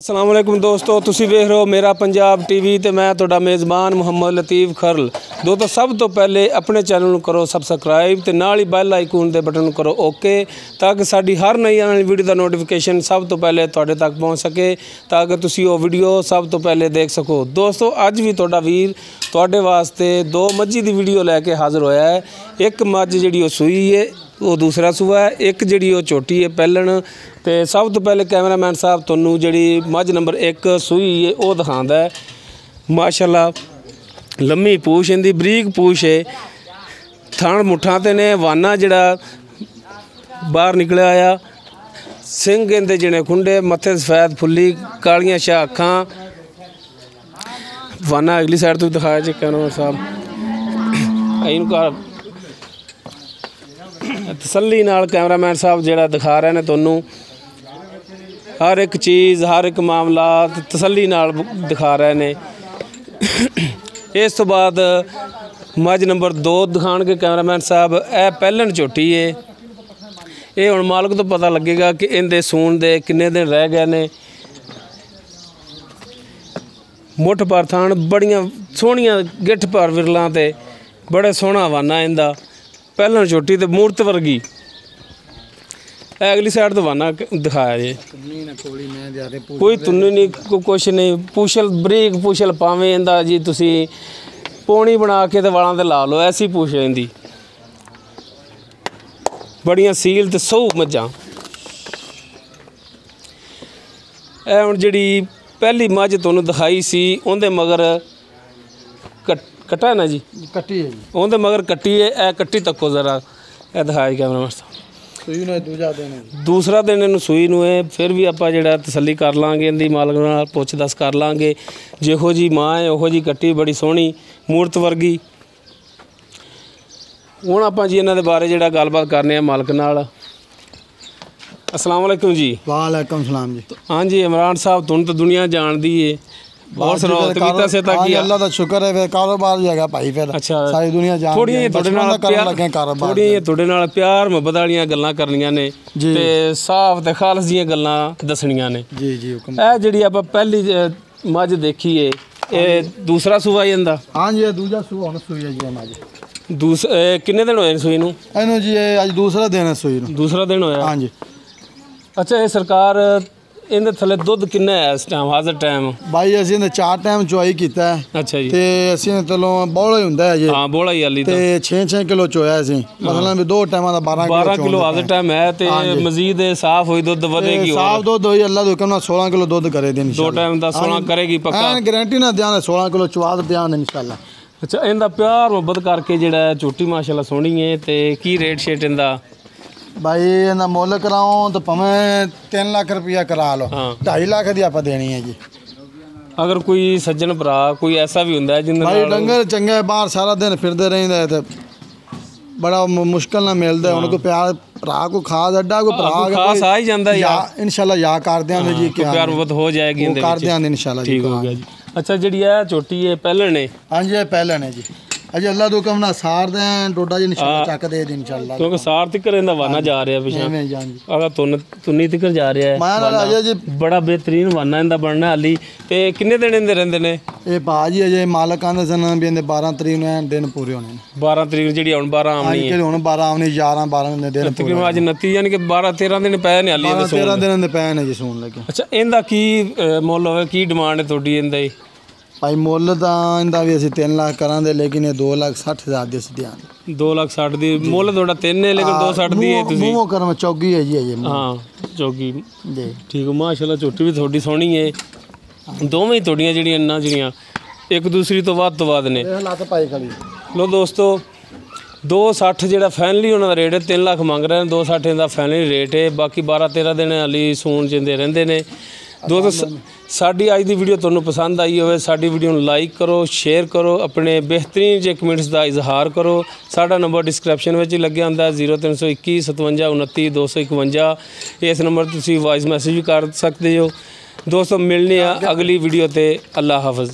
अस्सलाम वालेकुम दोस्तों, तुसी वेख रहे हो मेरा पंजाब टीवी ते मैं तुहाडा मेज़बान मुहम्मद लतीफ़ खरल। दोस्तों सब तो पहले अपने चैनल नूं करो सबसक्राइब ते नाल ही बैल आइकन दे बटन करो ओके, ताकि साडी हर नई आने वाली वीडियो दा नोटिफिकेशन सब तो पहले तुहाडे तक पहुँच सके, ताकि तुसी वो वीडियो सब तो पहले देख सको। दोस्तों अज भी तुहाडा वीर तुहाडे वास्ते दो मज्झी दी वीडियो लैके हाज़र होया है। एक मझ जिहड़ी वो सूई है, वो दूसरा सूआ है, एक जिहड़ी वो झोटी है पैलण। तो सब तो पहले कैमरामैन साहब तुहानूं जिहड़ी मझ नंबर एक सूई है वो दिखांदा है। माशाअल्लाह लम्मी पूछ इंदी, बरीक पूछ है, थण मुठा ते ने, वाना जिहड़ा बाहर निकलिया आया, सिंग इंदे जिने खुंडे, मत्थे सफेद फुल्ली, कालियां शाह अखां। वाना अगली साइड तो दिखाया जी कैमरामैन साहब, इनका तसल्ली नाल कैमरामैन साहब जिहड़ा दिखा रहे हैं तुहानूं हर एक चीज़, हर एक मामला तसल्ली नाल दिखा रहे ने। इस तो बाद मझ नंबर 2 दिखाणगे कैमरामैन साहब। यह पैलण झोटी है, ये हुण मालक तो पता लगेगा कि इनके सूण दे किन्ने दिन रह गए ने। मुठ पर थान बड़ियां सोहणियां गिठ पर विरलां ते बड़े सोहना वाना इंदा, पैलण झोटी ते मूरत वर्गी। अगली साइड तो वाना दिखाया जी, कोई तुन्नी नहीं, कुछ नहीं, पूछल बरीक पूछल पावें इंदा जी तुसी पौनी बना के ते वालां ते ला लो, ऐसी पूछ इंदी। बड़ियां सील ते सौ मझां। ए हुण जिहड़ी पहली मझ तुहानूं दिखाई सी उहदे मगर कट्टा है ना जी, कट्टी है जी, उहदे मगर कट्टी है। ए कट्टी तको जरा, ए दिखाया कैमरा साहब। सूई ने दूसरा दिन इन्हूं सूई नूं है, फिर भी आपां जिहड़ा तसल्ली कर लांगे, इहदी मालक नाल पुੱਛ दस कर लांगे। जिहो जी माँ है उहो जी कट्टी, बड़ी सोहनी मूरत वर्गी। हुण आपां जी इन्हां दे बारे जिहड़ा गलबात करने आ मालक नाल। अस्सलाम वालेकुम जी। वालेकुम सलाम जी। हाँ जी इमरान साहब, तुहानूं तो दुनिया जानदी है, और सुनाओ तबीयत सेहत की? अल्लाह दा शुक्र है, फिर कारोबार ही हैगा भाई, फिर अच्छा सारी दुनिया जान थोड़ी तुहाडे नाल प्यार मुहब्बत वालियां गल्लां करनियां ने ते साफ ते खालस जिहियां गल्लां दसणियां ने जी जी हुकम। ਇਹ ਜਿਹੜੀ ਆਪਾਂ ਪਹਿਲੀ ਮੱਝ ਦੇਖੀ ਏ, ਇਹ ਦੂਸਰਾ ਸੂਆ ਹੀ ਇਹਦਾ? हाँ जी, दूजा सूआ हुण सूई है जी अज। ਕਿੰਨੇ ਦਿਨ ਹੋਏ ਨੇ ਸੂਈ ਨੂੰ? ਇਹਨੂੰ ਜੀ अज दूसरा दिन है सूई ਨੂੰ। ਦੂਸਰਾ ਦਿਨ ਹੋਇਆ? हाँ जी। ਅੱਛਾ, ਇਹ ਸਰਕਾਰ ਇਹਦੇ ਥੱਲੇ ਦੁੱਧ ਕਿੰਨਾ ਹੈ ਇਸ ਟਾਈਮ ਹਾਜ਼ਰ ਟਾਈਮ? भाई ਅਸੀਂ ਇਹਨੇ 4 ਟਾਈਮ ਚੁਆਈ ਕੀਤਾ ਹੈ ਅੱਛਾ ਜੀ। ਤੇ ਅਸੀਂ ਤਲੋਂ ਬੋਲਾ ਹੀ ਹੁੰਦਾ ਹੈ ਜੀ। ਹਾਂ ਬੋਲਾ ਹੀ ਵਾਲੀ ਤੇ 6 ਕਿਲੋ ਚੋਇਆ ਸੀ, ਮਤਲਬ 2 ਟਾਈਮਾਂ ਦਾ 12 ਕਿਲੋ ਹਾਜ਼ਰ ਟਾਈਮ ਹੈ। ਤੇ ਮਜ਼ੀਦ ਸਾਫ ਹੋਈ ਦੁੱਧ ਵਧੇਗੀ? ਸਾਫ ਦੁੱਧ ਹੋਈ ਅੱਲਾ ਦੇ ਹੁਕਮ ਨਾਲ 16 ਕਿਲੋ ਦੁੱਧ ਕਰੇ ਦੇ ਇੰਸ਼ਾਅੱਲਾ। 2 ਟਾਈਮ ਦਾ 16 ਕਰੇਗੀ ਪੱਕਾ? ਗਾਰੰਟੀ ਨਾ ਦਿਆਂ 16 ਕਿਲੋ ਚਵਾ ਦਿਆਂ ਇੰਸ਼ਾਅੱਲਾ। ਅੱਛਾ, ਇਹਦਾ ਪਿਆਰ ਮੁਹੱਬਤ ਕਰਕੇ ਜਿਹੜਾ ਝੋਟੀ ਮਾਸ਼ਾਅੱਲਾ ਸੋਹਣੀ ਹੈ। ਤੇ ਕੀ ਰੇਟ ਸ਼ੇਟ ਇਹਦਾ? भाई इन्हें मुल कराओ तो भावें 3 लाख रुपया करा लो, 2.5 लाख की आप देनी है जी। अगर कोई सज्जन भरा कोई ऐसा भी होंगे जिन्हें भाई डंगर चंगे बाहर सारा दिन फिरते रहिंदा है, तो बड़ा मुश्किल ना मिलता है। उनको प्यार भरा को खास अड्डा को भरा खास आ ही जाता है इंशाल्लाह। या कर देंगे जी, प्यार मुहब्बत हो जाएगी, कर देंगे इंशाल्लाह। ठीक हो गया जी। अच्छा, जी है छोटी है पैलण है? हाँ जी, पैलण है जी। अजे अल्लाह तो कम ना सार दे डोडा जी इंशाल्लाह चक दे इंशाल्लाह, क्योंकि सार तिकर इंदा वाना जा रहा है पिछे। अगर तुन्नी तिकर जा रहा है मैं अजे जी बड़ा बेहतरीन वाना इंदा बनना हाली। ते किन्ने दिन इंदे रहंदे ने? ए भाजी अजे मालक आंदे सन भी इंदे 12 तरीक ਨੂੰ दिन पूरे होने। 12 तरीक ਜਿਹੜੀ ਹੁਣ 12 ਆਉਣੀ ਹੈ? ਹੁਣ 12 ਆਉਣੀ, 11 12 ਦੇ ਦਿਨ ਪੂਰੇ। ਤਕਰੀਬਨ ਅੱਜ 29 ਯਾਨੀ ਕਿ 12 13 ਦਿਨ ਪਏ ਨੇ ਹਾਲੀ। 13 ਦਿਨ ਦੇ ਪਏ ਨੇ ਜੀ ਸੂਣ ਲੱਗੇ। ਅੱਛਾ, ਇਹਦਾ ਕੀ ਮੁੱਲ ਹੋਵੇ, ਕੀ ਡਿਮਾਂਡ ਹੈ ਤੁਹਾਡੀ ਇਹਦਾ? भाई मुल तो इंदा भी असीं 3 लाख करांदे, लेकिन ये 2,60,000 दे दियां। 2,60,000 दी मुल थोड़ा 3 है, लेकिन 2,60 दी है तुसी। मूंह कर में चौगी है जी। हाँ चौगी जी, ठीक है माशाल्लाह। झोटी भी थोड़ी सोहनी है, दोवें थोड़ियां जिहड़ियां ना जिहड़ियां एक दूसरी तो वध ने। लो दोस्तों 2,60 ਜਿਹੜਾ ਫਾਈਨਲੀ ਉਹਨਾਂ ਦਾ ਰੇਟ ਹੈ, 3 ਲੱਖ ਮੰਗ ਰਹੇ ਨੇ। 2,60 ਦਾ ਫਾਈਨਲੀ ਰੇਟ ਹੈ। ਬਾਕੀ 12-13 ਦਿਨ ਹਾਲੀ ਸੂਣ ਜਿੰਦੇ ਰਹਿੰਦੇ ਨੇ। ਦੋਸਤੋ ਸਾਡੀ ਅੱਜ ਦੀ ਵੀਡੀਓ ਤੁਹਾਨੂੰ ਪਸੰਦ ਆਈ ਹੋਵੇ, ਸਾਡੀ ਵੀਡੀਓ ਨੂੰ ਲਾਈਕ ਕਰੋ, ਸ਼ੇਅਰ ਕਰੋ, ਆਪਣੇ ਬਿਹਤਰੀਨ ਜਿਹੇ ਕਮੈਂਟਸ ਦਾ ਇਜ਼ਹਾਰ ਕਰੋ। ਸਾਡਾ ਨੰਬਰ ਡਿਸਕ੍ਰਿਪਸ਼ਨ ਵਿੱਚ ਹੀ ਲੱਗਿਆ ਹੁੰਦਾ 0321 57 29 251। ਇਸ ਨੰਬਰ ਤੁਸੀਂ ਵਾਇਸ ਮੈਸੇਜ ਵੀ ਕਰ ਸਕਦੇ ਹੋ। ਦੋਸਤੋ ਮਿਲਨੇ ਆ ਅਗਲੀ ਵੀਡੀਓ ਤੇ। ਅੱਲਾ ਹਾਫਿਜ਼।